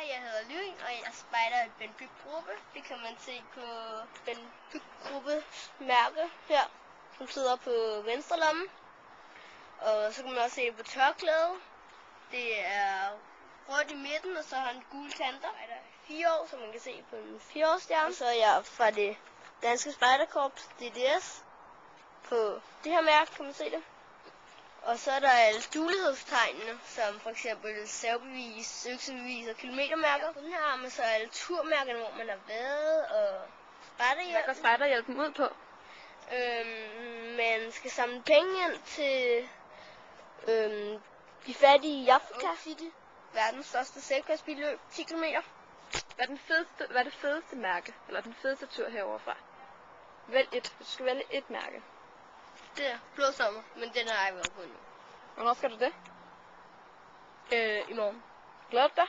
Hej, jeg hedder Lyn, og jeg spejder i Ben Byg Gruppe. Det kan man se på Ben Byg Gruppes mærke her, som sidder på venstre lomme. Og så kan man også se det på tørklædet. Det er rødt i midten, og så har han gule kanter. Der er 4 år, som man kan se på en 4-årsstjerne. Så er jeg fra det danske spejderkorps, DDS. På det her mærke kan man se det. Og så er der alle duelighedstegnene, som for eksempel savebevis, øksebevis og kilometermærker. Den her har man så alle turmærkerne, hvor man har været, og spejderhjælpen. Hvad går spejderhjælpen ud på? Man skal samle penge ind til de fattige i Afrika City. Verdens største selvkørsbiløb, 10 km. Hvad er det fedeste mærke, eller den fedeste tur herovre fra? Vælg et. Du skal vælge et mærke. Det er Blå Sommer, men den har jeg været på nu. Hvornår skal du det? I morgen. Glæder du dig?